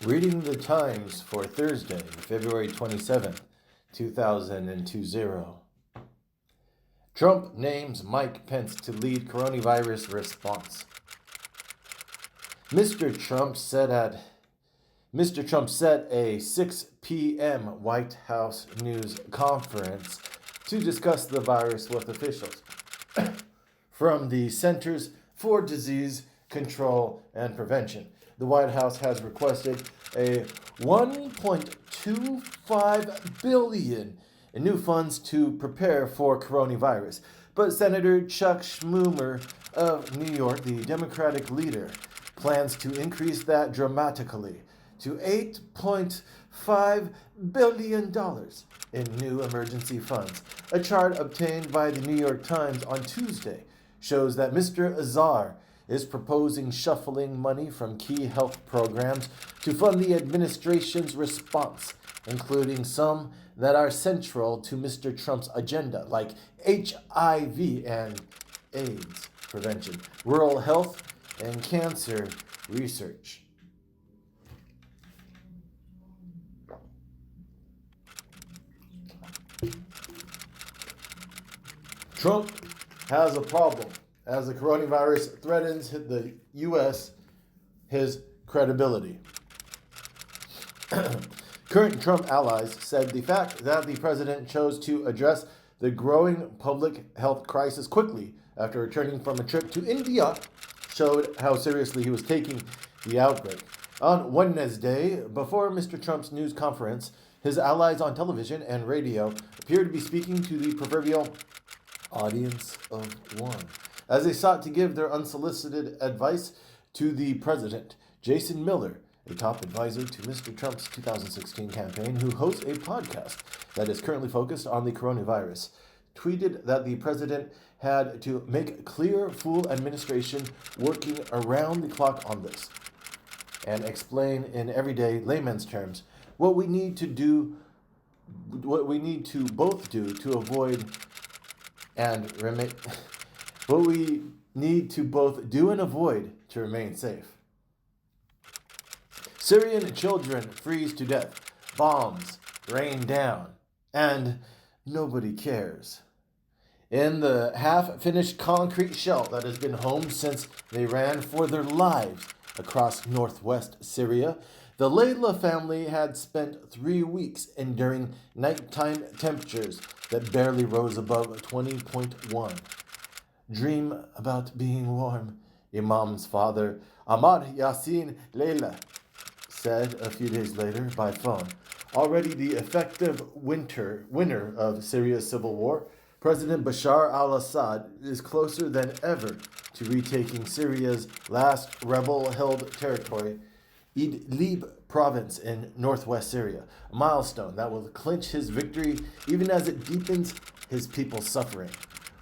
Reading the Times for Thursday, February 27th, 2020. Trump names Mike Pence to lead coronavirus response. Mr. Trump set a 6 p.m. White House news conference to discuss the virus with officials from the Centers for Disease Control and Prevention. The White House has requested a $1.25 billion in new funds to prepare for coronavirus. But Senator Chuck Schumer of New York, the Democratic leader, plans to increase that dramatically to $8.5 billion in new emergency funds. A chart obtained by the New York Times on Tuesday shows that Mr. Azar is proposing shuffling money from key health programs to fund the administration's response, including some that are central to Mr. Trump's agenda, like HIV and AIDS prevention, rural health, and cancer research. Trump has a problem as the coronavirus threatens the U.S., his credibility. Current Trump allies said the fact that the president chose to address the growing public health crisis quickly after returning from a trip to India showed how seriously he was taking the outbreak. On Wednesday, before Mr. Trump's news conference, his allies on television and radio appeared to be speaking to the proverbial audience of one, as they sought to give their unsolicited advice to the president. Jason Miller, a top advisor to Mr. Trump's 2016 campaign, who hosts a podcast that is currently focused on the coronavirus, tweeted that the president had to make clear full administration working around the clock on this and explain in everyday layman's terms what we need to both do to avoid and remain what we need to both do and avoid to remain safe. Syrian children freeze to death, bombs rain down, and nobody cares. In the half-finished concrete shell that has been home since they ran for their lives across northwest Syria, the Layla family had spent 3 weeks enduring nighttime temperatures that barely rose above 20.1. Dream about being warm, Imam's father, Ahmad Yassin Layla, said a few days later by phone. Already the effective winner of Syria's civil war, President Bashar al-Assad is closer than ever to retaking Syria's last rebel-held territory, Idlib province in northwest Syria, a milestone that will clinch his victory even as it deepens his people's suffering.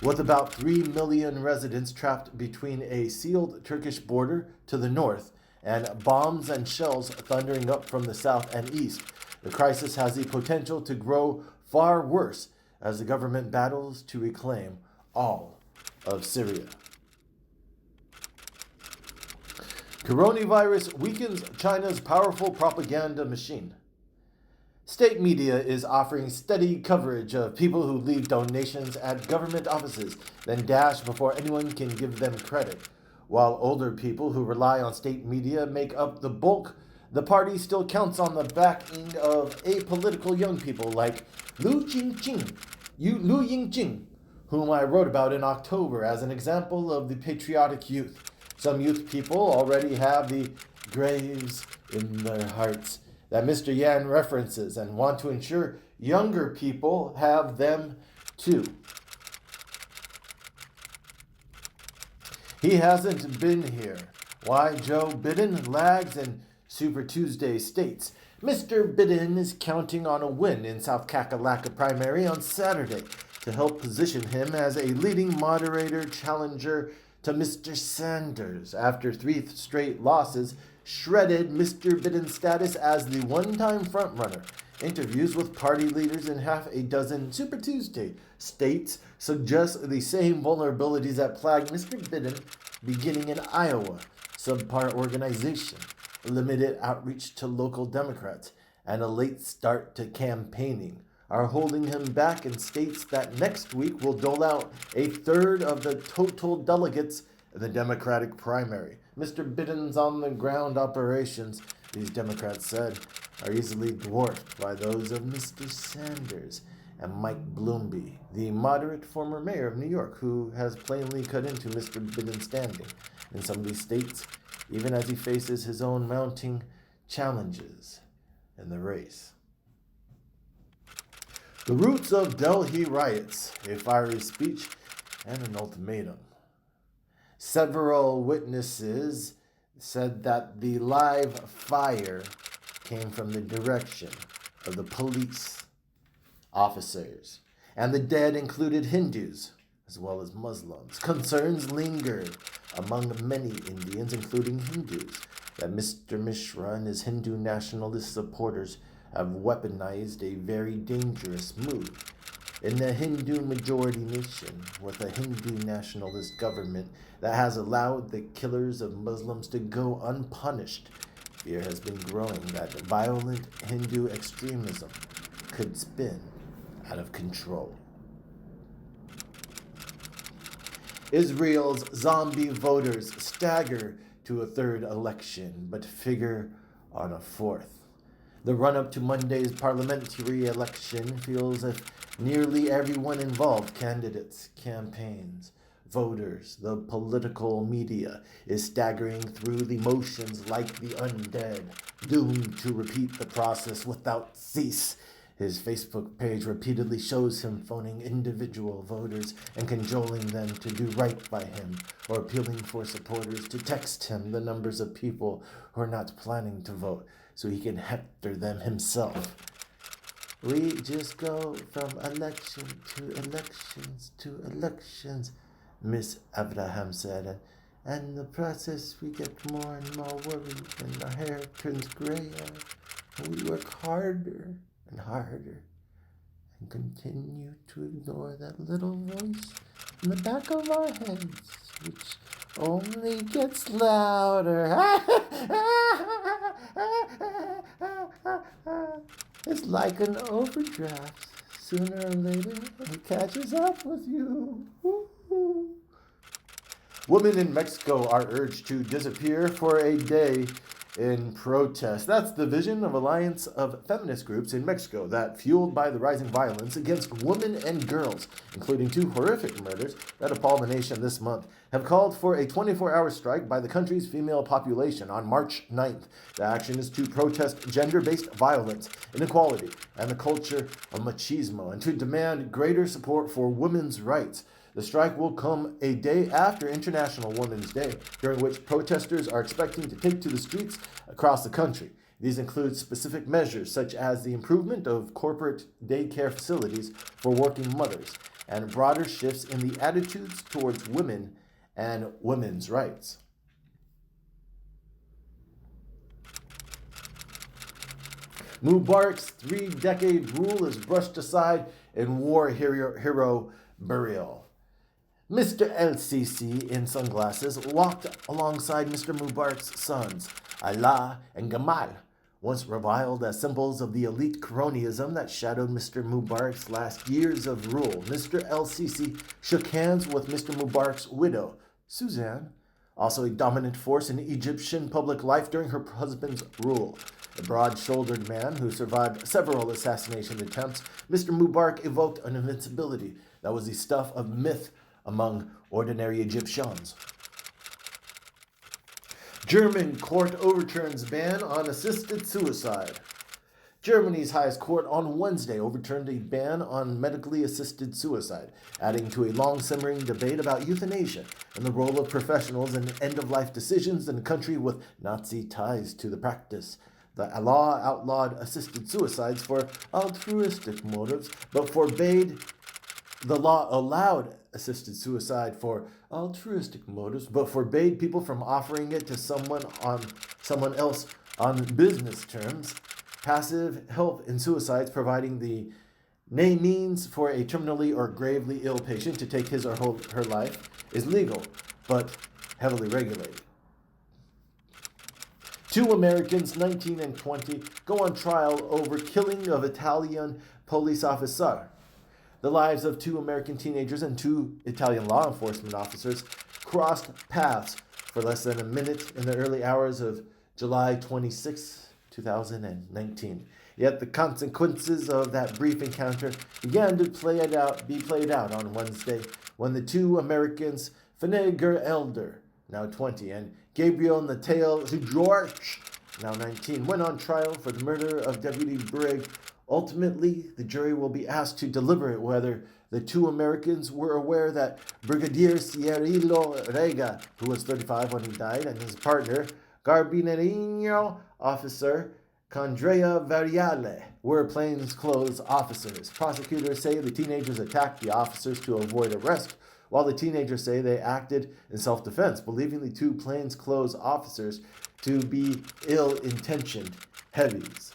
With about 3 million residents trapped between a sealed Turkish border to the north and bombs and shells thundering up from the south and east, the crisis has the potential to grow far worse as the government battles to reclaim all of Syria. Coronavirus weakens China's powerful propaganda machine. State media is offering steady coverage of people who leave donations at government offices, then dash before anyone can give them credit. While older people who rely on state media make up the bulk, the party still counts on the backing of apolitical young people like Lu Yingqing, whom I wrote about in October as an example of the patriotic youth. Some youth people already have the graves in their hearts that Mr. Yan references and want to ensure younger people have them too. He hasn't been here. Why Joe Biden lags in Super Tuesday states. Mr. Biden is counting on a win in South Kakalaka primary on Saturday to help position him as a leading moderator challenger to Mr. Sanders after 3 straight losses shredded Mr. Biden's status as the one-time frontrunner. Interviews with party leaders in half a dozen Super Tuesday states suggest the same vulnerabilities that plagued Mr. Biden beginning in Iowa. Subpar organization, limited outreach to local Democrats, and a late start to campaigning are holding him back in states that next week will dole out a third of the total delegates in the Democratic primary. Mr. Biden's on-the-ground operations, these Democrats said, are easily dwarfed by those of Mr. Sanders and Mike Bloomberg, the moderate former mayor of New York, who has plainly cut into Mr. Biden's standing in some of these states, even as he faces his own mounting challenges in the race. The roots of Delhi riots, a fiery speech, and an ultimatum. Several witnesses said that the live fire came from the direction of the police officers, and the dead included Hindus as well as Muslims. Concerns lingered among many Indians, including Hindus, that Mr. Mishra and his Hindu nationalist supporters have weaponized a very dangerous move. In a Hindu-majority nation with a Hindu nationalist government that has allowed the killers of Muslims to go unpunished, fear has been growing that violent Hindu extremism could spin out of control. Israel's zombie voters stagger to a third election, but figure on a fourth. The run-up to Monday's parliamentary election feels as if nearly everyone involved, candidates, campaigns, voters, the political media, is staggering through the motions like the undead, doomed to repeat the process without cease. His Facebook page repeatedly shows him phoning individual voters and cajoling them to do right by him, or appealing for supporters to text him the numbers of people who are not planning to vote so he can hector them himself. We just go from election to elections to elections, Miss Abraham said, and in the process we get more and more worried and our hair turns grayer, and we work harder and harder and continue to ignore that little voice in the back of our heads, which only gets louder. It's like an overdraft. Sooner or later, it catches up with you. Woo-hoo. Women in Mexico are urged to disappear for a day in protest. That's the vision of Alliance of Feminist Groups in Mexico that, fueled by the rising violence against women and girls, including 2 horrific murders that appalled the nation this month, have called for a 24-hour strike by the country's female population on March 9th. The action is to protest gender-based violence, inequality, and the culture of machismo, and to demand greater support for women's rights. The strike will come a day after International Women's Day, during which protesters are expecting to take to the streets across the country. These include specific measures such as the improvement of corporate daycare facilities for working mothers and broader shifts in the attitudes towards women and women's rights. Mubarak's 3-decade rule is brushed aside in war hero burial. Mr. El-Sisi, in sunglasses, walked alongside Mr. Mubarak's sons, Allah and Gamal, once reviled as symbols of the elite cronyism that shadowed Mr. Mubarak's last years of rule. Mr. El-Sisi shook hands with Mr. Mubarak's widow, Suzanne, also a dominant force in Egyptian public life during her husband's rule. A broad-shouldered man who survived several assassination attempts, Mr. Mubarak evoked an invincibility that was the stuff of myth among ordinary Egyptians. German court overturns ban on assisted suicide. Germany's highest court on Wednesday overturned a ban on medically assisted suicide, adding to a long-simmering debate about euthanasia and the role of professionals in end-of-life decisions in a country with Nazi ties to the practice. The law outlawed assisted suicides for altruistic motives, but forbade The law allowed assisted suicide for altruistic motives, but forbade people from offering it to someone else on business terms. Passive help in suicides, providing the means for a terminally or gravely ill patient to take his or her life, is legal, but heavily regulated. 2 Americans, 19 and 20, go on trial over killing of Italian police officer. The lives of 2 American teenagers and 2 Italian law enforcement officers crossed paths for less than a minute in the early hours of July 26, 2019. Yet the consequences of that brief encounter began to be played out on Wednesday when the 2 Americans, Finnegar Elder, now 20, and Gabriel Natale George, now 19, went on trial for the murder of Deputy Brigg. Ultimately, the jury will be asked to deliberate whether the 2 Americans were aware that Brigadier Cirillo Rega, who was 35 when he died, and his partner, Carabinieri officer Condrea Variale, were plainclothes officers. Prosecutors say the teenagers attacked the officers to avoid arrest, while the teenagers say they acted in self-defense, believing the 2 plainclothes officers to be ill-intentioned heavies.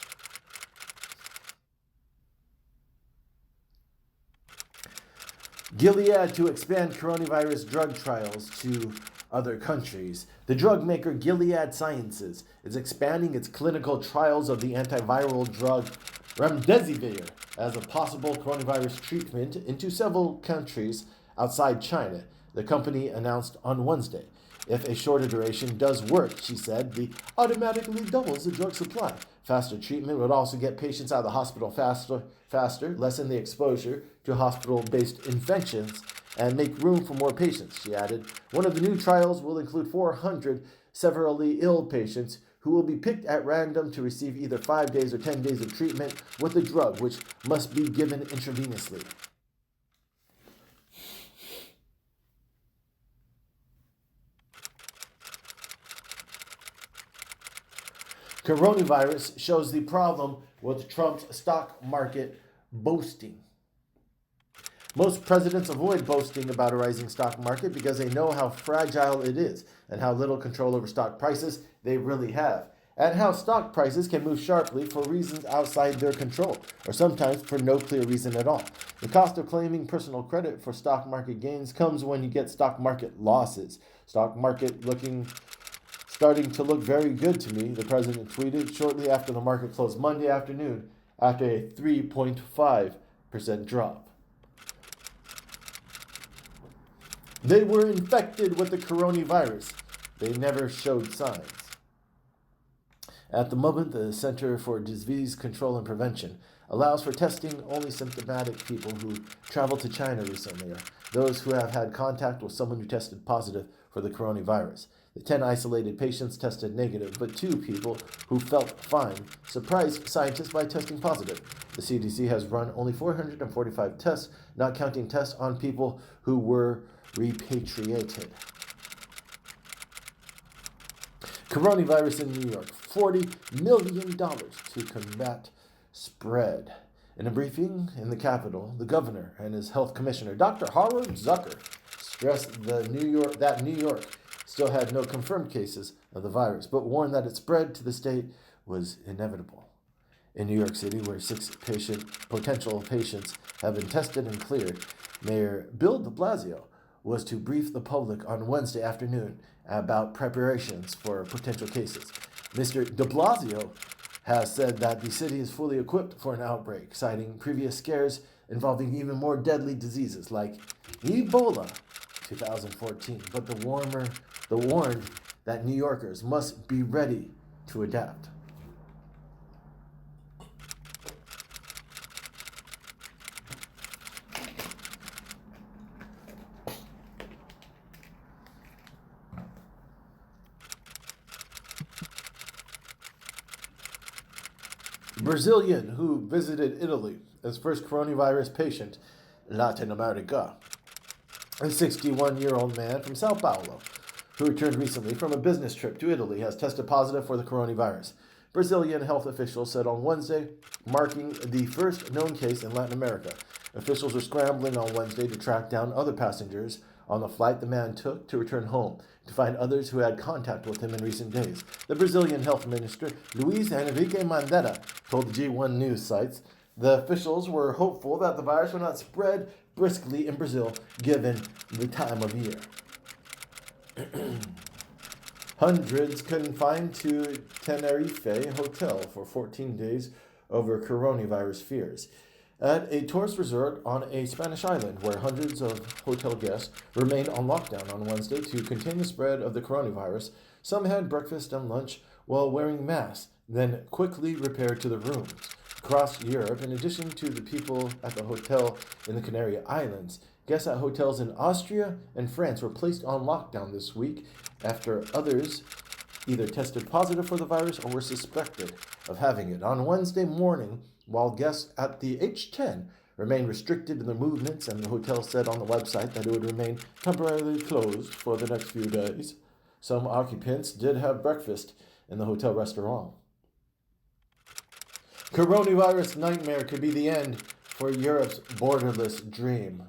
Gilead to expand coronavirus drug trials to other countries. The drug maker Gilead Sciences is expanding its clinical trials of the antiviral drug remdesivir as a possible coronavirus treatment into several countries outside China, the company announced on Wednesday. If a shorter duration does work, she said, the automatically doubles the drug supply. Faster treatment would also get patients out of the hospital faster, lessen the exposure to hospital-based infections, and make room for more patients, she added. One of the new trials will include 400 severely ill patients who will be picked at random to receive either 5 days or 10 days of treatment with the drug, which must be given intravenously. Coronavirus shows the problem with Trump's stock market boasting. Most presidents avoid boasting about a rising stock market because they know how fragile it is and how little control over stock prices they really have, and how stock prices can move sharply for reasons outside their control, or sometimes for no clear reason at all. The cost of claiming personal credit for stock market gains comes when you get stock market losses. Stock market starting to look very good to me, the president tweeted shortly after the market closed Monday afternoon after a 3.5% drop. They were infected with the coronavirus. They never showed signs. At the moment, the Center for Disease Control and Prevention allows for testing only symptomatic people who traveled to China recently, or those who have had contact with someone who tested positive for the coronavirus. The 10 isolated patients tested negative, but 2 people who felt fine surprised scientists by testing positive. The CDC has run only 445 tests, not counting tests on people who were repatriated. Coronavirus in New York, $40 million to combat spread. In a briefing in the Capitol, the governor and his health commissioner, Dr. Howard Zucker, stressed that New York still had no confirmed cases of the virus, but warned that its spread to the state was inevitable. In New York City, where 6 potential patients have been tested and cleared, Mayor Bill de Blasio was to brief the public on Wednesday afternoon about preparations for potential cases. Mr. de Blasio has said that the city is fully equipped for an outbreak, citing previous scares involving even more deadly diseases like Ebola 2014, but the warned that New Yorkers must be ready to adapt. Brazilian who visited Italy as first coronavirus patient in Latin America. A 61-year-old man from Sao Paulo who returned recently from a business trip to Italy has tested positive for the coronavirus. Brazilian health officials said on Wednesday, marking the first known case in Latin America. Officials are scrambling on Wednesday to track down other passengers on the flight the man took to return home, to find others who had contact with him in recent days. The Brazilian health minister, Luiz Henrique Mandetta, told the G1 news sites the officials were hopeful that the virus would not spread briskly in Brazil, given the time of year. Hundreds confined to Tenerife hotel for 14 days over coronavirus fears. At a tourist resort on a Spanish island where hundreds of hotel guests remained on lockdown on Wednesday to contain the spread of the coronavirus, some had breakfast and lunch while wearing masks, then quickly repaired to the rooms. Across Europe, in addition to the people at the hotel in the Canary Islands, guests at hotels in Austria and France were placed on lockdown this week after others either tested positive for the virus or were suspected of having it. On Wednesday morning, while guests at the H10 remained restricted in their movements, and the hotel said on the website that it would remain temporarily closed for the next few days, some occupants did have breakfast in the hotel restaurant. Coronavirus nightmare could be the end for Europe's borderless dream.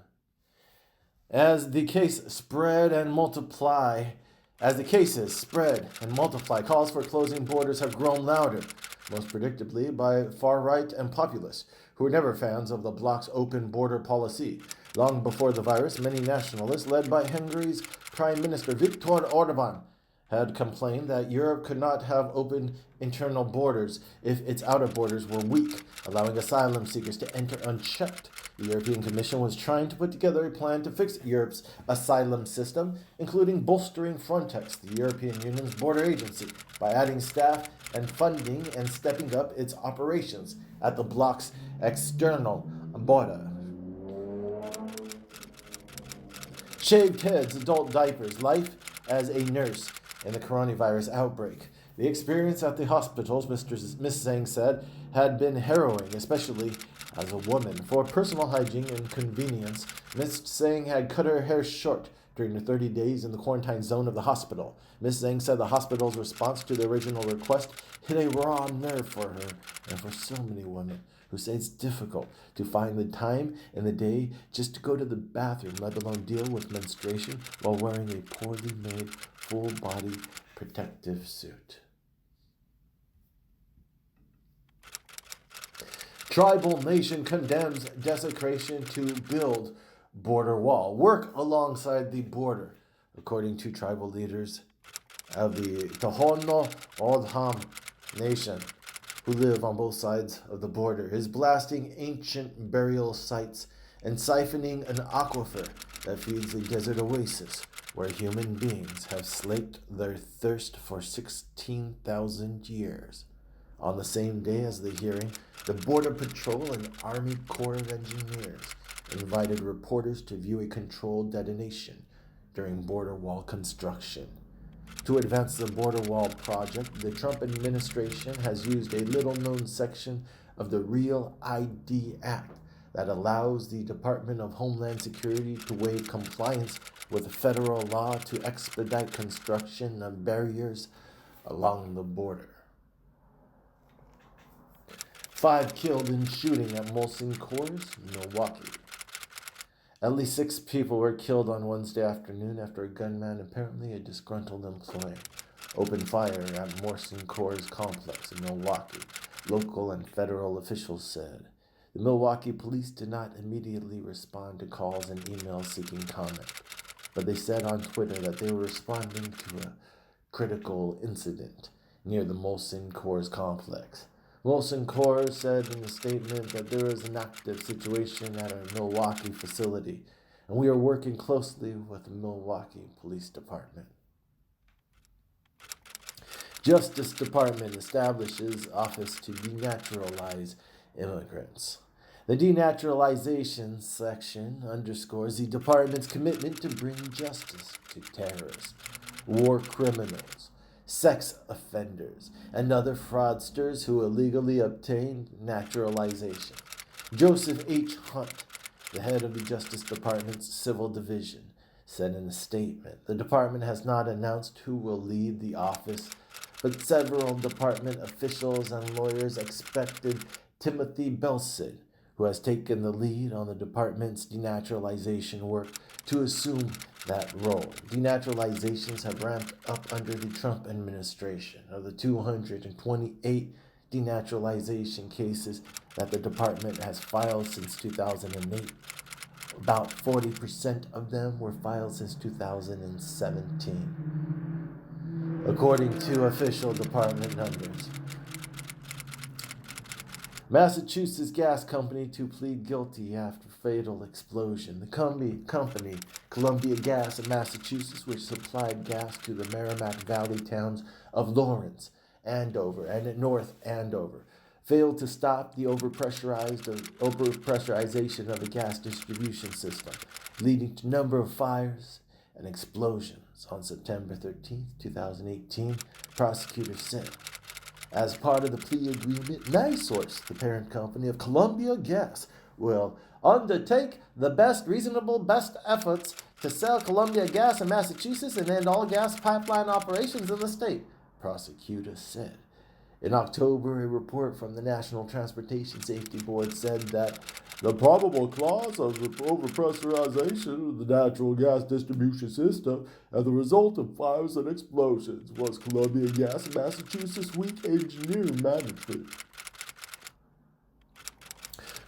As the cases spread and multiply, calls for closing borders have grown louder, most predictably by far-right and populists, who were never fans of the bloc's open border policy. Long before the virus, many nationalists, led by Hungary's Prime Minister Viktor Orban, had complained that Europe could not have open internal borders if its outer borders were weak, allowing asylum seekers to enter unchecked. The European Commission was trying to put together a plan to fix Europe's asylum system, including bolstering Frontex, the European Union's border agency, by adding staff and funding and stepping up its operations at the bloc's external border. Shaved heads, adult diapers, life as a nurse in the coronavirus outbreak. The experience at the hospitals, Ms. Zhang said, had been harrowing, especially as a woman. For personal hygiene and convenience, Ms. Zhang had cut her hair short during the 30 days in the quarantine zone of the hospital. Ms. Zhang said the hospital's response to the original request hit a raw nerve for her and for so many women who say it's difficult to find the time in the day just to go to the bathroom, let alone deal with menstruation while wearing a poorly made full-body protective suit. Tribal nation condemns desecration to build border wall. Work alongside the border, according to tribal leaders of the Tohono O'odham nation, who live on both sides of the border, is blasting ancient burial sites and siphoning an aquifer that feeds a desert oasis where human beings have slaked their thirst for 16,000 years. On the same day as the hearing, the Border Patrol and Army Corps of Engineers invited reporters to view a controlled detonation during border wall construction. To advance the border wall project, the Trump administration has used a little-known section of the Real ID Act that allows the Department of Homeland Security to waive compliance with federal law to expedite construction of barriers along the border. 5 killed in shooting at Molson Coors, Milwaukee. At least 6 people were killed on Wednesday afternoon after a gunman, apparently a disgruntled employee, opened fire at Molson Coors complex in Milwaukee, local and federal officials said. The Milwaukee police did not immediately respond to calls and emails seeking comment, but they said on Twitter that they were responding to a critical incident near the Molson Coors complex. Molson Coors said in a statement that there is an active situation at our Milwaukee facility, and we are working closely with the Milwaukee Police Department. Justice Department establishes office to denaturalize immigrants. The denaturalization section underscores the department's commitment to bring justice to terrorists, war criminals, sex offenders, and other fraudsters who illegally obtained naturalization. Joseph H. Hunt, the head of the Justice Department's Civil Division, said in a statement, the department has not announced who will lead the office, but several department officials and lawyers expected Timothy Belson, who has taken the lead on the department's denaturalization work, to assume that role. Denaturalizations have ramped up under the Trump administration. Of the 228 denaturalization cases that the department has filed since 2008, about 40% of them were filed since 2017, according to official department numbers. Massachusetts gas company to plead guilty after fatal explosion. The company, Columbia Gas of Massachusetts, which supplied gas to the Merrimack Valley towns of Lawrence, Andover, and North Andover, failed to stop the overpressurization of the gas distribution system, leading to a number of fires and explosions. On September 13, 2018, prosecutors said, as part of the plea agreement, NiSource, the parent company of Columbia Gas, will undertake the best efforts to sell Columbia Gas in Massachusetts and end all gas pipeline operations in the state, prosecutors said. In October, a report from the National Transportation Safety Board said that the probable cause of the overpressurization of the natural gas distribution system as a result of fires and explosions was Columbia Gas of Massachusetts' weak engineering management.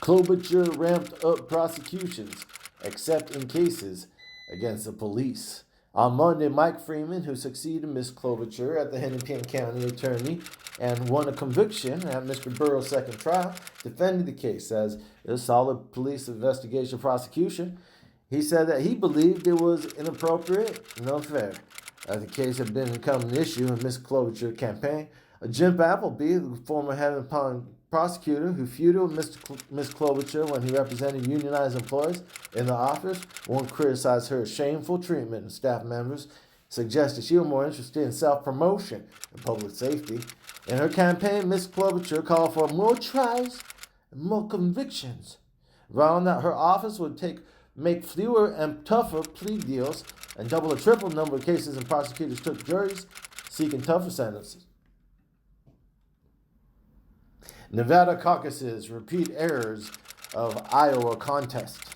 Klobuchar ramped up prosecutions, except in cases against the police. On Monday, Mike Freeman, who succeeded Ms. Klobuchar at the Hennepin County Attorney and won a conviction at Mr. Burrow's second trial, defended the case as a solid police investigation prosecution. He said that he believed it was inappropriate and unfair. As the case had become an issue in Ms. Klobuchar's campaign, Jim Appleby, the former Hennepin prosecutor who feuded with Ms. Klobuchar when he represented unionized employees in the office, won't criticize her shameful treatment of staff members, suggested she was more interested in self-promotion and public safety. In her campaign, Ms. Klobuchar called for more trials and more convictions, vowing that her office would make fewer and tougher plea deals and double or triple the number of cases and prosecutors took juries seeking tougher sentences. Nevada caucuses repeat errors of Iowa contest.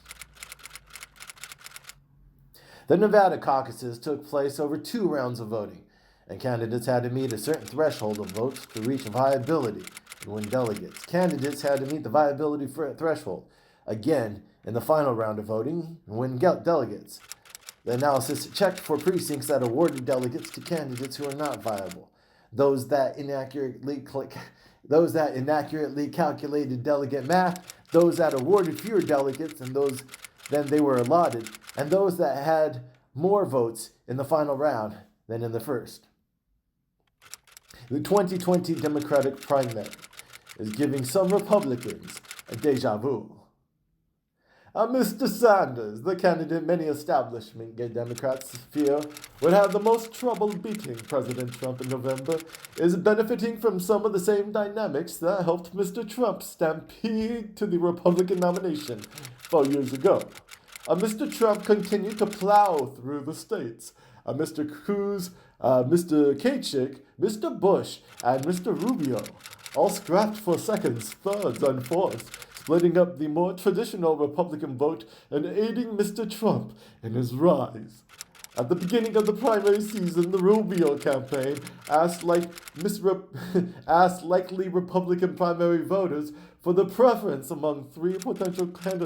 The Nevada caucuses took place over 2 rounds of voting, and candidates had to meet a certain threshold of votes to reach viability and win delegates. Candidates had to meet the viability threshold again in the final round of voting and win delegates. The analysis checked for precincts that awarded delegates to candidates who are not viable, those that inaccurately calculated delegate math, those that awarded fewer delegates than they were allotted, and those that had more votes in the final round than in the first. The 2020 Democratic primary is giving some Republicans a deja vu. Mr. Sanders, the candidate many establishment Democrats fear would have the most trouble beating President Trump in November, is benefiting from some of the same dynamics that helped Mr. Trump stampede to the Republican nomination 4 years ago. Mr. Trump continued to plow through the states. Mr. Cruz, Mr. Kasich, Mr. Bush, and Mr. Rubio all scrapped for seconds, thirds, and fourths, splitting up the more traditional Republican vote and aiding Mr. Trump in his rise. At the beginning of the primary season, the Rubio campaign asked likely Republican primary voters for the preference among 3 potential kinds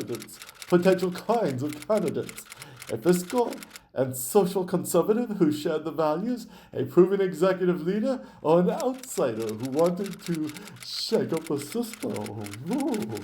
of candidates: a fiscal and social conservative who shared the values, a proven executive leader, or an outsider who wanted to shake up the system. Ooh.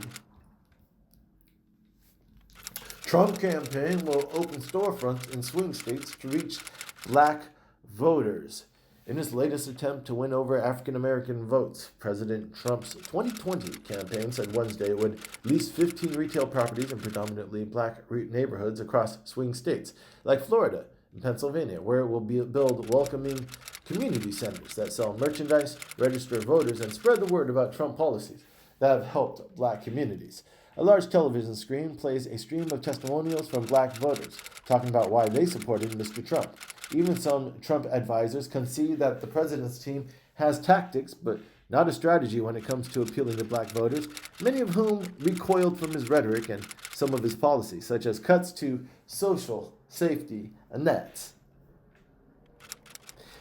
Trump campaign will open storefronts in swing states to reach black voters. In his latest attempt to win over African American votes, President Trump's 2020 campaign said Wednesday it would lease 15 retail properties in predominantly black neighborhoods across swing states, like Florida and Pennsylvania, where it will build welcoming community centers that sell merchandise, register voters, and spread the word about Trump policies that have helped black communities. A large television screen plays a stream of testimonials from black voters talking about why they supported Mr. Trump. Even some Trump advisors concede that the president's team has tactics, but not a strategy when it comes to appealing to black voters, many of whom recoiled from his rhetoric and some of his policies, such as cuts to social safety nets.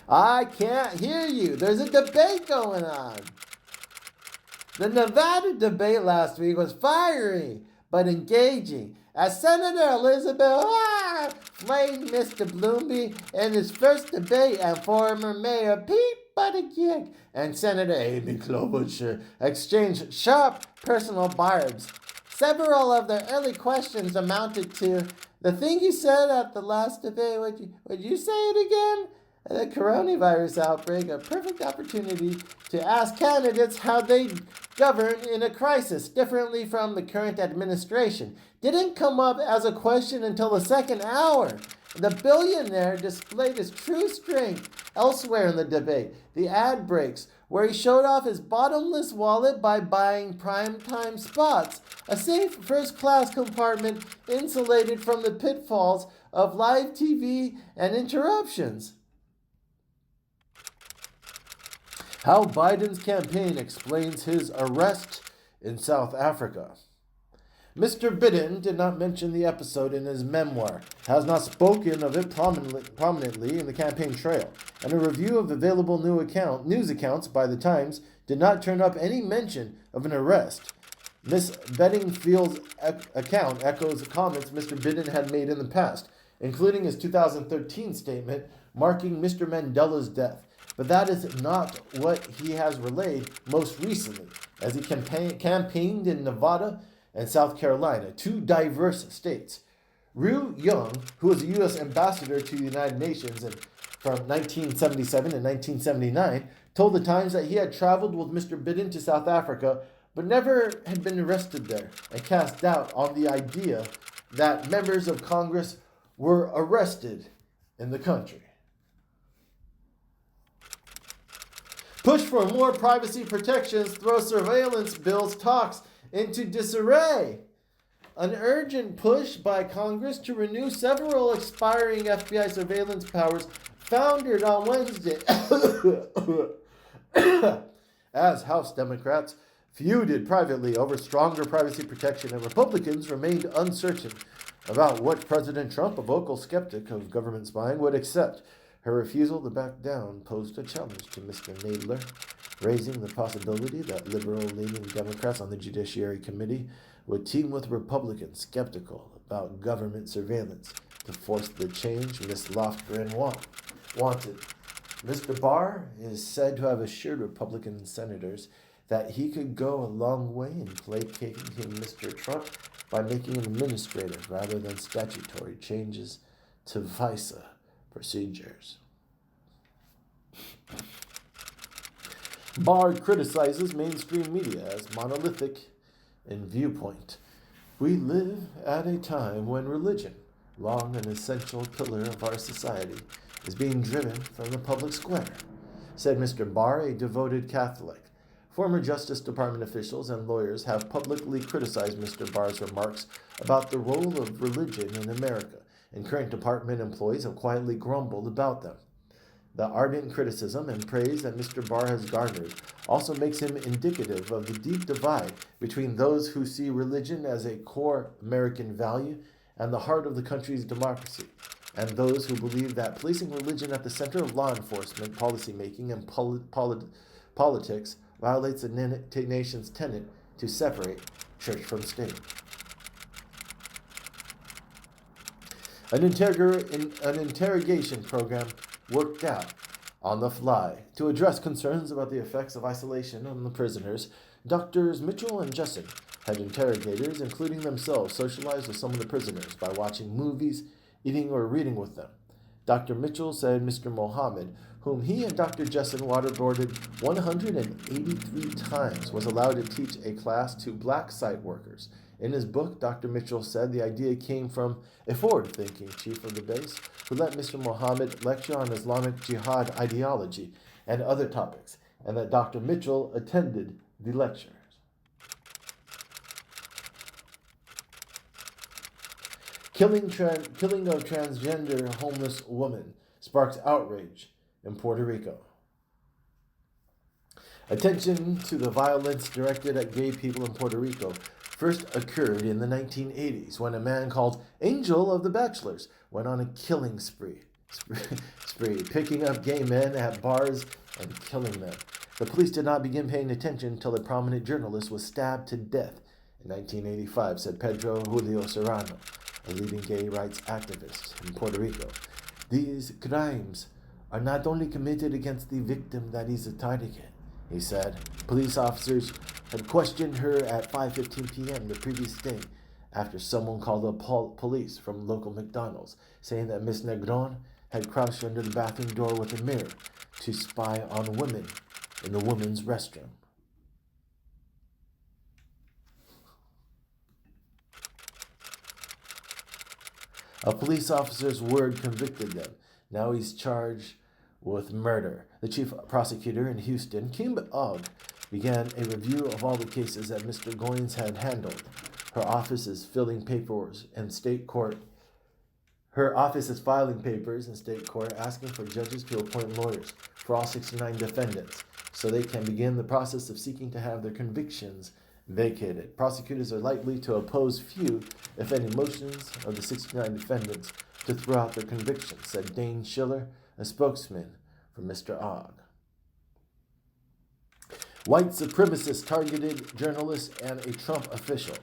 I can't hear you. There's a debate going on. The Nevada debate last week was fiery but engaging as Senator Elizabeth flamed Mr. Bloomberg in his first debate, and former Mayor Pete Buttigieg and Senator Amy Klobuchar exchanged sharp personal barbs. Several of their early questions amounted to, the thing you said at the last debate, would you say it again? The coronavirus outbreak, a perfect opportunity to ask candidates how they govern in a crisis differently from the current administration, didn't come up as a question until the second hour. The billionaire displayed his true strength elsewhere in the debate, the ad breaks, where he showed off his bottomless wallet by buying primetime spots, a safe first-class compartment insulated from the pitfalls of live TV and interruptions. How Biden's campaign explains his arrest in South Africa. Mr. Biden did not mention the episode in his memoir, has not spoken of it prominently in the campaign trail, and a review of available news accounts by the Times did not turn up any mention of an arrest. Miss Bedingfield's account echoes comments Mr. Biden had made in the past, including his 2013 statement marking Mr. Mandela's death. But that is not what he has relayed most recently, as he campaigned in Nevada and South Carolina, two diverse states. Ryu Young, who was a U.S. ambassador to the United Nations from 1977 and 1979, told the Times that he had traveled with Mr. Biden to South Africa, but never had been arrested there, and cast doubt on the idea that members of Congress were arrested in the country. Push for more privacy protections throws surveillance bills talks into disarray. An urgent push by Congress to renew several expiring FBI surveillance powers foundered on Wednesday as House Democrats feuded privately over stronger privacy protection and Republicans remained uncertain about what President Trump, a vocal skeptic of government spying, would accept. Her refusal to back down posed a challenge to Mr. Nadler, raising the possibility that liberal-leaning Democrats on the Judiciary Committee would team with Republicans skeptical about government surveillance to force the change Ms. Lofgren wanted. Mr. Barr is said to have assured Republican senators that he could go a long way in placating Mr. Trump by making administrative rather than statutory changes to visa procedures. Barr criticizes mainstream media as monolithic in viewpoint. We live at a time when religion, long an essential pillar of our society, is being driven from the public square, said Mr. Barr, a devoted Catholic. Former Justice Department officials and lawyers have publicly criticized Mr. Barr's remarks about the role of religion in America, and current department employees have quietly grumbled about them. The ardent criticism and praise that Mr. Barr has garnered also makes him indicative of the deep divide between those who see religion as a core American value and the heart of the country's democracy, and those who believe that placing religion at the center of law enforcement, policymaking, and politics violates the nation's tenet to separate church from state. An interrogation program worked out on the fly to address concerns about the effects of isolation on the prisoners. Doctors Mitchell and Jessen had interrogators, including themselves, socialize with some of the prisoners by watching movies, eating, or reading with them. Dr. Mitchell said Mr. Mohammed, whom he and Dr. Jessen waterboarded 183 times, was allowed to teach a class to black site workers. In his book, Dr. Mitchell said the idea came from a forward-thinking chief of the base who let Mr. Mohammed lecture on Islamic jihad ideology and other topics, and that Dr. Mitchell attended the lectures. Killing of transgender homeless woman sparks outrage in Puerto Rico. Attention to the violence directed at gay people in Puerto Rico first occurred in the 1980s when a man called Angel of the Bachelors went on a killing spree, picking up gay men at bars and killing them. The police did not begin paying attention until a prominent journalist was stabbed to death in 1985, said Pedro Julio Serrano, a leading gay rights activist in Puerto Rico. These crimes are not only committed against the victim that is a target, he said. Police officers had questioned her at 5:15 p.m. the previous day after someone called the police from local McDonald's, saying that Miss Negron had crouched under the bathroom door with a mirror to spy on women in the women's restroom. A police officer's word convicted them. Now he's charged with murder. The chief prosecutor in Houston, Kim Ogg, began a review of all the cases that Mr. Goins had handled. Her office is filing papers in state court asking for judges to appoint lawyers for all 69 defendants so they can begin the process of seeking to have their convictions vacated. Prosecutors are likely to oppose few, if any, motions of the 69 defendants to throw out their convictions, said Dane Schiller, a spokesman for Mr. Ogg. White supremacists targeted journalists and a Trump official,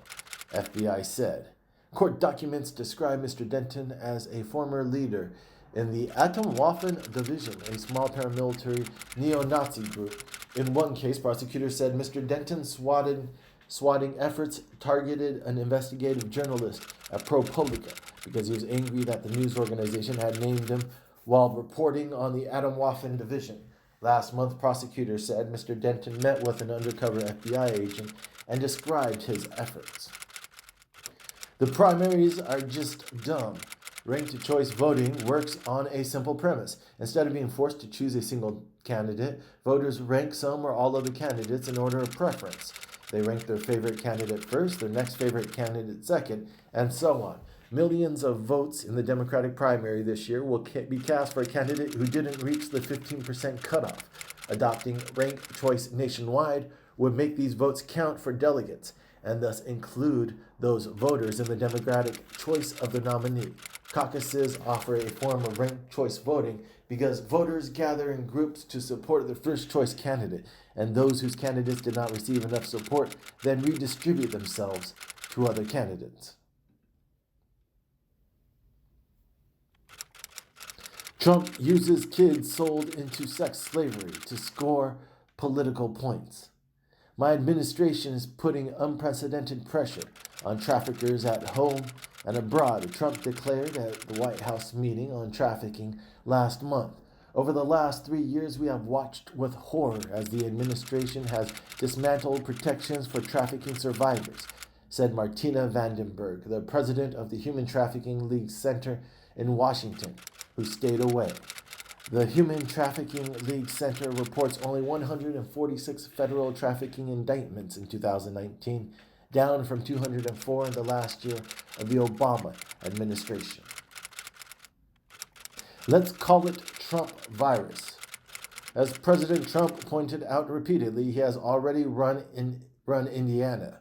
FBI said. Court documents describe Mr. Denton as a former leader in the Atomwaffen Division, a small paramilitary neo-Nazi group. In one case, prosecutors said Mr. Denton's swatting efforts targeted an investigative journalist at ProPublica because he was angry that the news organization had named him while reporting on the Atomwaffen Division. Last month, prosecutors said Mr. Denton met with an undercover FBI agent and described his efforts. The primaries are just dumb. Ranked choice voting works on a simple premise. Instead of being forced to choose a single candidate, voters rank some or all of the candidates in order of preference. They rank their favorite candidate first, their next favorite candidate second, and so on. Millions of votes in the Democratic primary this year will be cast for a candidate who didn't reach the 15% cutoff. Adopting ranked choice nationwide would make these votes count for delegates and thus include those voters in the democratic choice of the nominee. Caucuses offer a form of ranked choice voting because voters gather in groups to support their first choice candidate, and those whose candidates did not receive enough support then redistribute themselves to other candidates. Trump uses kids sold into sex slavery to score political points. My administration is putting unprecedented pressure on traffickers at home and abroad, Trump declared at the White House meeting on trafficking last month. Over the last 3 years, we have watched with horror as the administration has dismantled protections for trafficking survivors, said Martina Vandenberg, the president of the Human Trafficking League Center in Washington, who stayed away. The Human Trafficking League Center reports only 146 federal trafficking indictments in 2019, down from 204 in the last year of the Obama administration. Let's call it Trump virus. As President Trump pointed out repeatedly, he has already run Indiana.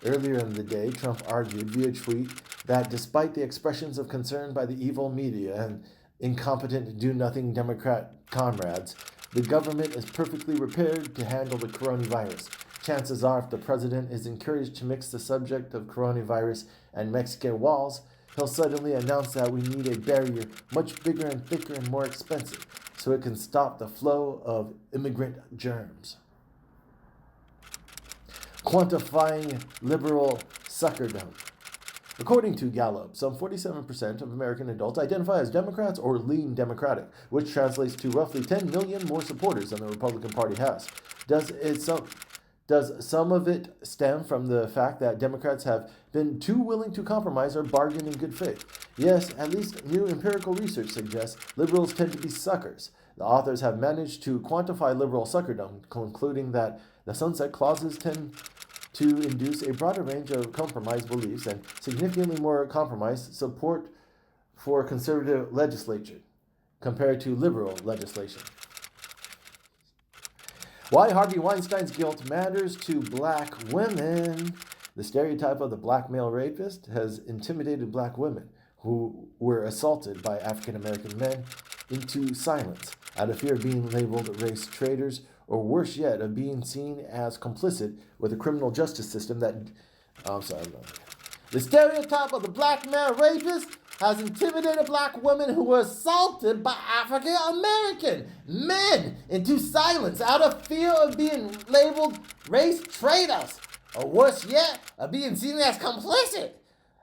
Earlier in the day, Trump argued via tweet that despite the expressions of concern by the evil media and incompetent do-nothing Democrat comrades, the government is perfectly prepared to handle the coronavirus. Chances are, if the president is encouraged to mix the subject of coronavirus and Mexican walls, he'll suddenly announce that we need a barrier much bigger and thicker and more expensive so it can stop the flow of immigrant germs. Quantifying liberal suckerdom. According to Gallup, some 47% of American adults identify as Democrats or lean Democratic, which translates to roughly 10 million more supporters than the Republican Party has. Does some of it stem from the fact that Democrats have been too willing to compromise or bargain in good faith? Yes, at least new empirical research suggests liberals tend to be suckers. The authors have managed to quantify liberal suckerdom, concluding that the sunset clauses tend to induce a broader range of compromise beliefs and significantly more compromise support for conservative legislation compared to liberal legislation. Why Harvey Weinstein's guilt matters to black women. The stereotype of the black male rapist has intimidated black women who were assaulted by African American men into silence out of fear of being labeled race traitors, or worse yet, of being seen as complicit with a criminal justice system that... The stereotype of the black male rapist has intimidated black women who were assaulted by African American men into silence out of fear of being labeled race traitors, or worse yet, of being seen as complicit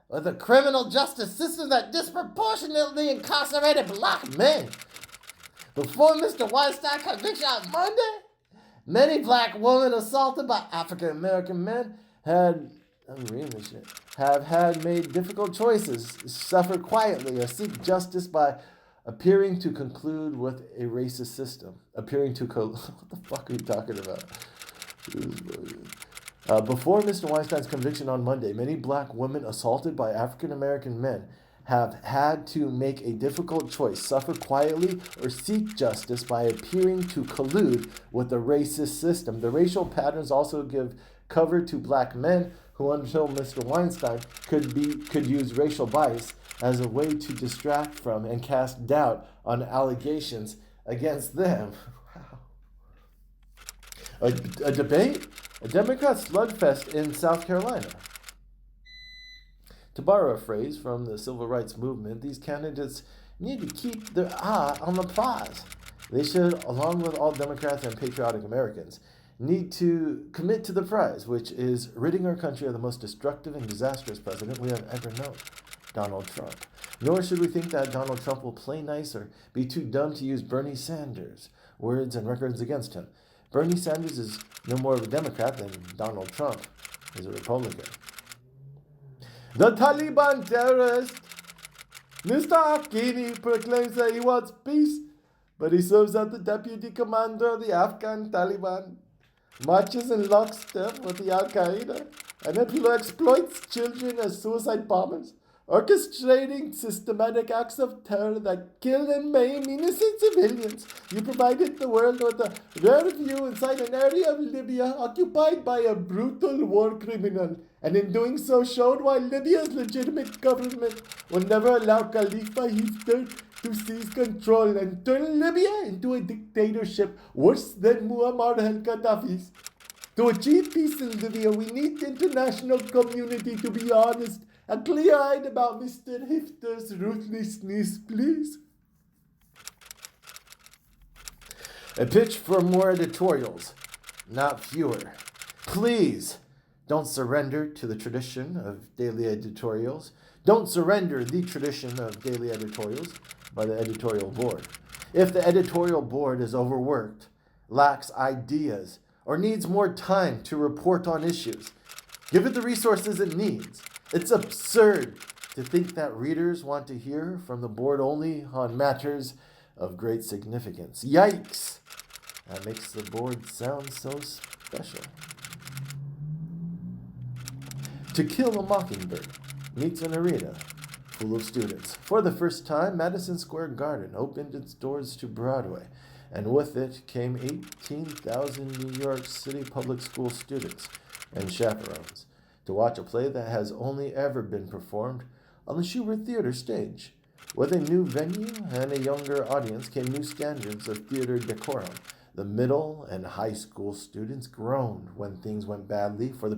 with a criminal justice system that disproportionately incarcerated black men. Before Mr. Weinstein's conviction on Monday, many black women assaulted by African American men have had made difficult choices, suffer quietly, or seek justice by appearing to conclude with a racist system. What the fuck are you talking about? Before Mr. Weinstein's conviction on Monday, many black women assaulted by African American men have had to make a difficult choice, suffer quietly, or seek justice by appearing to collude with the racist system. The racial patterns also give cover to black men who, until Mr. Weinstein, could use racial bias as a way to distract from and cast doubt on allegations against them. Wow. A debate? A Democrat slugfest in South Carolina. To borrow a phrase from the civil rights movement, these candidates need to keep their eye on the prize. They should, along with all Democrats and patriotic Americans, need to commit to the prize, which is ridding our country of the most destructive and disastrous president we have ever known, Donald Trump. Nor should we think that Donald Trump will play nice or be too dumb to use Bernie Sanders' words and records against him. Bernie Sanders is no more of a Democrat than Donald Trump is a Republican. The Taliban terrorist, Mr. Hakini, proclaims that he wants peace, but he serves as the deputy commander of the Afghan Taliban, marches in lockstep with the Al-Qaeda, and exploits children as suicide bombers, orchestrating systematic acts of terror that kill and maim innocent civilians. You provided the world with a rare view inside an area of Libya occupied by a brutal war criminal, and in doing so showed why Libya's legitimate government will never allow Khalifa Haftar to seize control and turn Libya into a dictatorship worse than Muammar al-Gaddafi's. To achieve peace in Libya, we need the international community to be honest and clear-eyed about Mr. Haftar's ruthlessness, please. A pitch for more editorials, not fewer. Please, don't surrender to the tradition of daily editorials. Don't surrender the tradition of daily editorials by the editorial board. If the editorial board is overworked, lacks ideas, or needs more time to report on issues, give it the resources it needs. It's absurd to think that readers want to hear from the board only on matters of great significance. Yikes! That makes the board sound so special. To Kill a Mockingbird meets an arena full of students. For the first time, Madison Square Garden opened its doors to Broadway, and with it came 18,000 New York City public school students and chaperones to watch a play that has only ever been performed on the Schubert Theater stage. With a new venue and a younger audience came new standards of theater decorum. The middle and high school students groaned when things went badly for the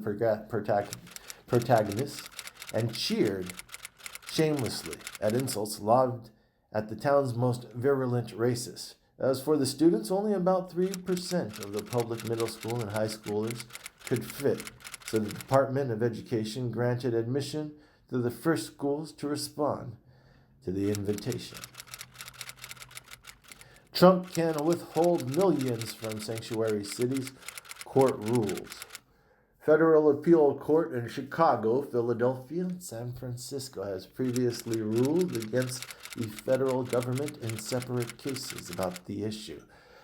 protagonists and cheered shamelessly at insults lobbed at the town's most virulent racists. As for the students, only about 3% of the public middle school and high schoolers could fit, so the Department of Education granted admission to the first schools to respond to the invitation. Trump can withhold millions from sanctuary cities, court rules. Federal appeal court in Chicago, Philadelphia, and San Francisco has previously ruled against the federal government in separate cases about the issue.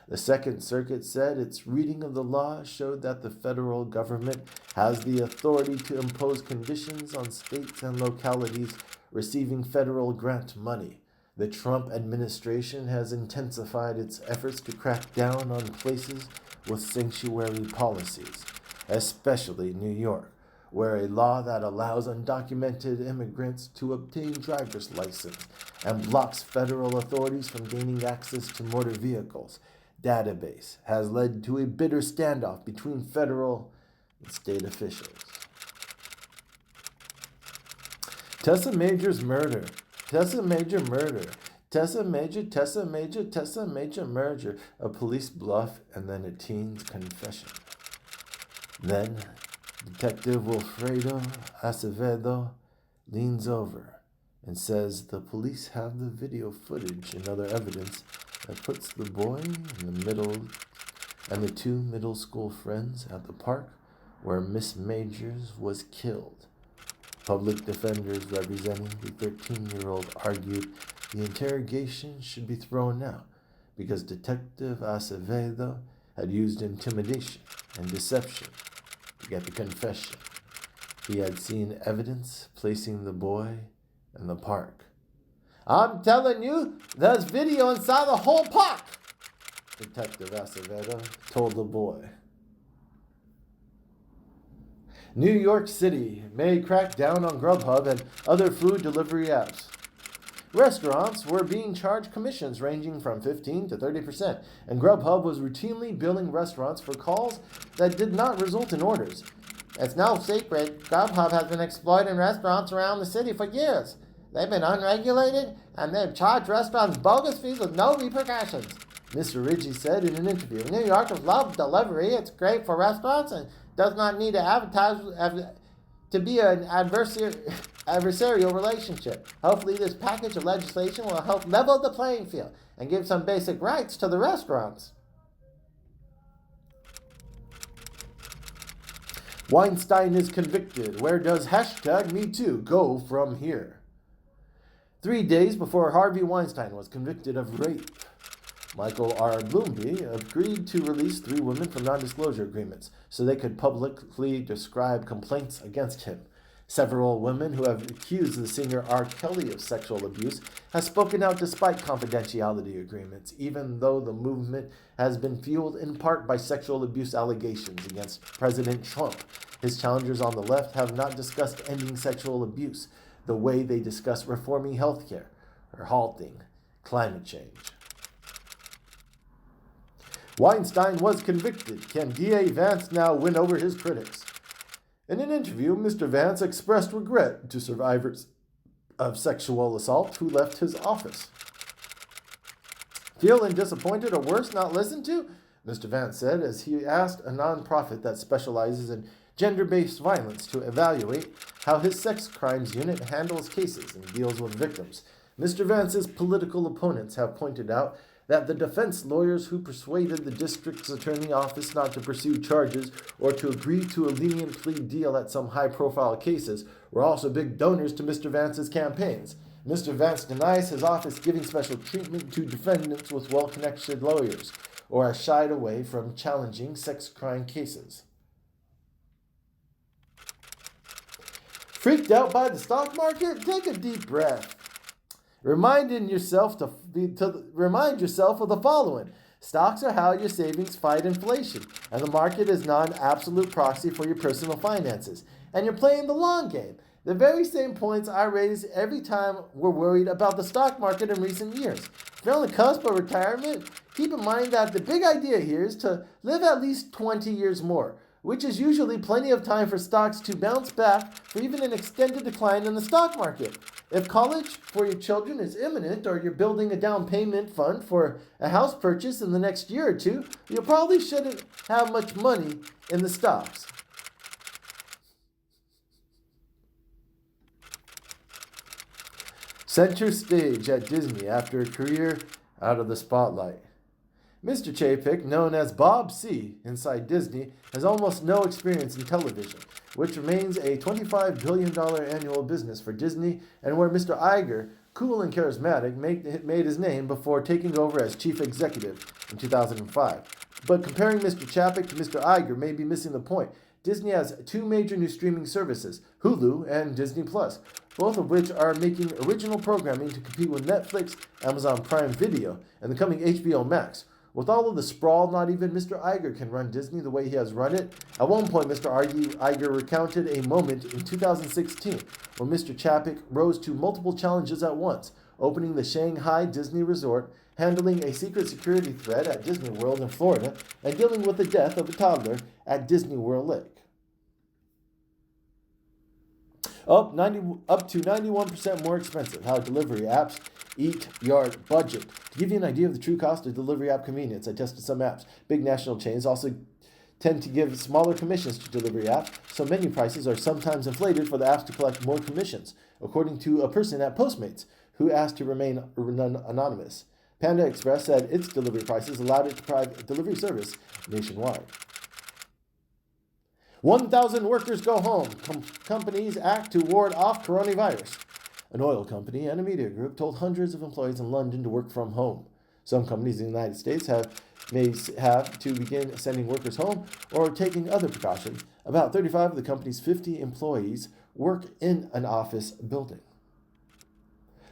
The Second Circuit said its reading of the law showed that the federal government has the authority to impose conditions on states and localities receiving federal grant money. The Trump administration has intensified its efforts to crack down on places with sanctuary policies, especially New York, where a law that allows undocumented immigrants to obtain driver's license and blocks federal authorities from gaining access to motor vehicles database has led to a bitter standoff between federal and state officials. Tessa Major's murder. Tessa Major murder. Tessa Major murder. A police bluff and then a teen's confession. Then, Detective Wilfredo Acevedo leans over and says the police have the video footage and other evidence that puts the boy in the middle and the two middle school friends at the park where Miss Majors was killed. Public defenders representing the 13-year-old argued the interrogation should be thrown out because Detective Acevedo had used intimidation and deception to get the confession. He had seen evidence placing the boy in the park. I'm telling you, there's video inside the whole park, Detective Acevedo told the boy. New York City may crack down on Grubhub and other food delivery apps. Restaurants were being charged commissions ranging from 15 to 30%, and Grubhub was routinely billing restaurants for calls that did not result in orders. It's no secret, Grubhub has been exploiting restaurants around the city for years. They've been unregulated, and they've charged restaurants bogus fees with no repercussions, Mr. Ritchie said in an interview. New Yorkers love delivery. It's great for restaurants and does not need to advertise to be an adversarial relationship. Hopefully this package of legislation will help level the playing field and give some basic rights to the restaurants. Weinstein is convicted. Where does #MeToo go from here? 3 days before Harvey Weinstein was convicted of rape, Michael R. Bloomberg agreed to release 3 women from non-disclosure agreements so they could publicly describe complaints against him. Several women who have accused the singer R. Kelly of sexual abuse have spoken out despite confidentiality agreements, even though the movement has been fueled in part by sexual abuse allegations against President Trump. His challengers on the left have not discussed ending sexual abuse the way they discuss reforming healthcare or halting climate change. Weinstein was convicted. Can DA Vance now win over his critics? In an interview, Mr. Vance expressed regret to survivors of sexual assault who left his office. Feeling disappointed or worse, not listened to? Mr. Vance said as he asked a nonprofit that specializes in gender-based violence to evaluate how his sex crimes unit handles cases and deals with victims. Mr. Vance's political opponents have pointed out that the defense lawyers who persuaded the district's attorney office not to pursue charges or to agree to a lenient plea deal at some high-profile cases were also big donors to Mr. Vance's campaigns. Mr. Vance denies his office giving special treatment to defendants with well-connected lawyers or has shied away from challenging sex crime cases. Freaked out by the stock market? Take a deep breath. Remind yourself of the following. Stocks are how your savings fight inflation, and the market is not an absolute proxy for your personal finances. And you're playing the long game. The very same points I raise every time we're worried about the stock market in recent years. If you're on the cusp of retirement, keep in mind that the big idea here is to live at least 20 years more, which is usually plenty of time for stocks to bounce back for even an extended decline in the stock market. If college for your children is imminent or you're building a down payment fund for a house purchase in the next year or two, you probably shouldn't have much money in the stocks. Center stage at Disney after a career out of the spotlight. Mr. Chapek, known as Bob C. inside Disney, has almost no experience in television, which remains a $25 billion annual business for Disney and where Mr. Iger, cool and charismatic, made his name before taking over as chief executive in 2005. But comparing Mr. Chapek to Mr. Iger may be missing the point. Disney has 2 major new streaming services, Hulu and Disney+, both of which are making original programming to compete with Netflix, Amazon Prime Video, and the coming HBO Max. With all of the sprawl, not even Mr. Iger can run Disney the way he has run it. At one point, Mr. Iger recounted a moment in 2016 when Mr. Chapek rose to multiple challenges at once, opening the Shanghai Disney Resort, handling a secret security threat at Disney World in Florida, and dealing with the death of a toddler at Disney World Lake. Up to 91% more expensive. How delivery apps eat your budget. To give you an idea of the true cost of delivery app convenience, I tested some apps. Big national chains also tend to give smaller commissions to delivery apps, so menu prices are sometimes inflated for the apps to collect more commissions, according to a person at Postmates who asked to remain anonymous. Panda Express said its delivery prices allowed it to provide delivery service nationwide. 1,000 workers go home. Companies act to ward off coronavirus. An oil company and a media group told hundreds of employees in London to work from home. Some companies in the United States may have to begin sending workers home or taking other precautions. About 35 of the company's 50 employees work in an office building.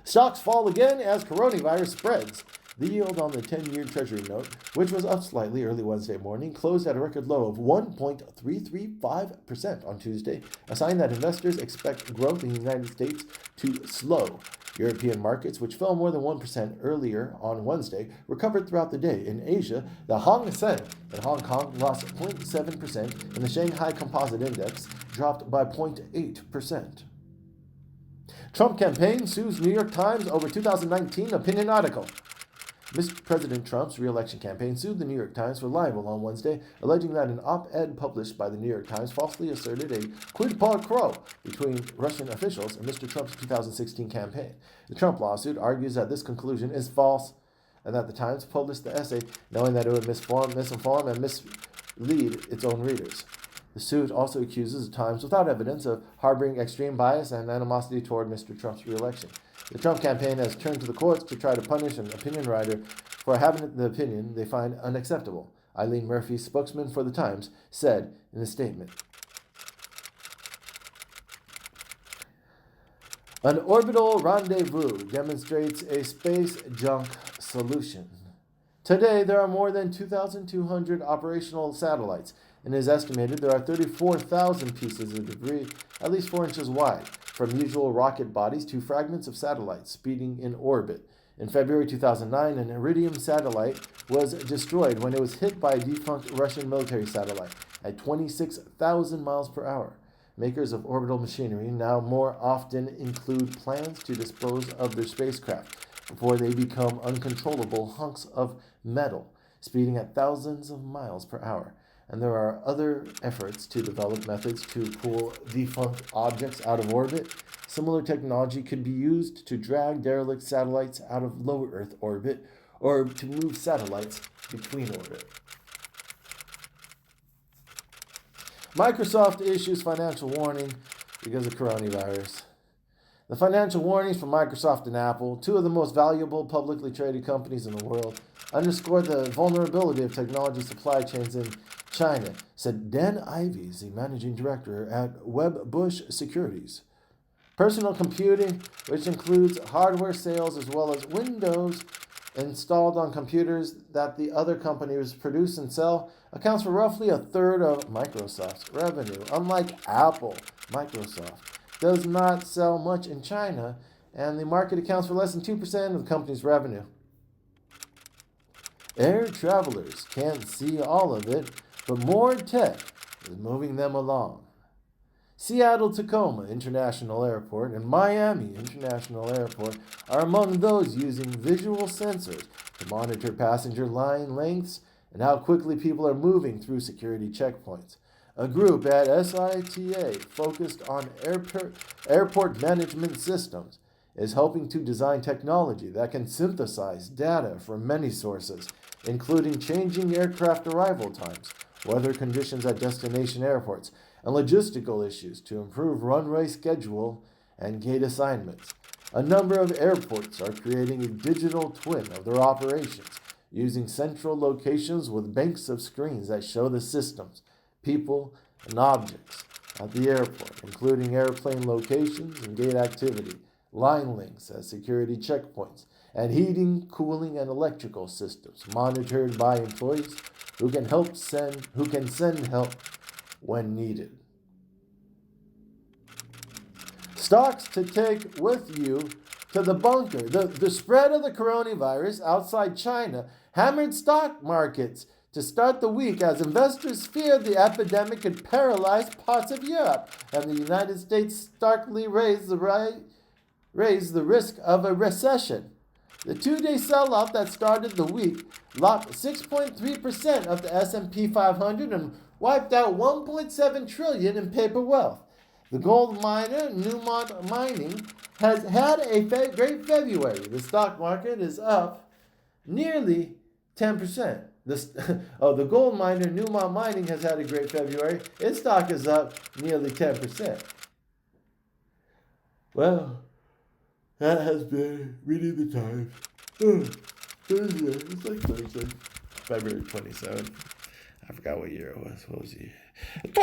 Stocks fall again as coronavirus spreads. The yield on the 10-year Treasury note, which was up slightly early Wednesday morning, closed at a record low of 1.335% on Tuesday, a sign that investors expect growth in the United States to slow. European markets, which fell more than 1% earlier on Wednesday, recovered throughout the day. In Asia, the Hang Seng in Hong Kong lost 0.7%, and the Shanghai Composite Index dropped by 0.8%. Trump campaign sues New York Times over 2019 opinion article. Mr. President Trump's re-election campaign sued the New York Times for libel on Wednesday, alleging that an op-ed published by the New York Times falsely asserted a quid pro quo between Russian officials and Mr. Trump's 2016 campaign. The Trump lawsuit argues that this conclusion is false and that the Times published the essay knowing that it would misinform, and mislead its own readers. The suit also accuses the Times, without evidence, of harboring extreme bias and animosity toward Mr. Trump's re-election. The Trump campaign has turned to the courts to try to punish an opinion writer for having the opinion they find unacceptable, Eileen Murphy, spokesman for the Times, said in a statement. An orbital rendezvous demonstrates a space junk solution. Today, there are more than 2,200 operational satellites, and it is estimated there are 34,000 pieces of debris, at least 4 inches wide, from usual rocket bodies to fragments of satellites speeding in orbit. In February 2009, an Iridium satellite was destroyed when it was hit by a defunct Russian military satellite at 26,000 miles per hour. Makers of orbital machinery now more often include plans to dispose of their spacecraft before they become uncontrollable hunks of metal, speeding at thousands of miles per hour. And there are other efforts to develop methods to pull defunct objects out of orbit. Similar technology could be used to drag derelict satellites out of low Earth orbit or to move satellites between orbit. Microsoft issues financial warning because of coronavirus. The financial warnings from Microsoft and Apple, two of the most valuable publicly traded companies in the world, underscore the vulnerability of technology supply chains in China, said Dan Ives, the managing director at Wedbush Securities. Personal computing, which includes hardware sales as well as Windows installed on computers that the other companies produce and sell, accounts for roughly a third of Microsoft's revenue. Unlike Apple, Microsoft does not sell much in China, and the market accounts for less than 2% of the company's revenue. Air travelers can't see all of it, but more tech is moving them along. Seattle-Tacoma International Airport and Miami International Airport are among those using visual sensors to monitor passenger line lengths and how quickly people are moving through security checkpoints. A group at SITA focused on airport management systems is hoping to design technology that can synthesize data from many sources, including changing aircraft arrival times, weather conditions at destination airports, and logistical issues to improve runway schedule and gate assignments. A number of airports are creating a digital twin of their operations, using central locations with banks of screens that show the systems, people, and objects at the airport, including airplane locations and gate activity, line links at security checkpoints, and heating, cooling, and electrical systems monitored by employees who can send help when needed. Stocks to take with you to the bunker. The spread of the coronavirus outside China hammered stock markets to start the week as investors feared the epidemic could paralyze parts of Europe, and the United States starkly raised the risk of a recession. The two-day sell-off that started the week lopped 6.3% of the S&P 500 and wiped out $1.7 trillion in paper wealth. The gold miner Newmont Mining has had a great February. The stock market is up nearly 10%. The gold miner Newmont Mining has had a great February. Its stock is up nearly 10%. Well, that has been Reading the Times. Thursday. It's like Thursday. February 27th. I forgot what year it was. What was the year? 2020!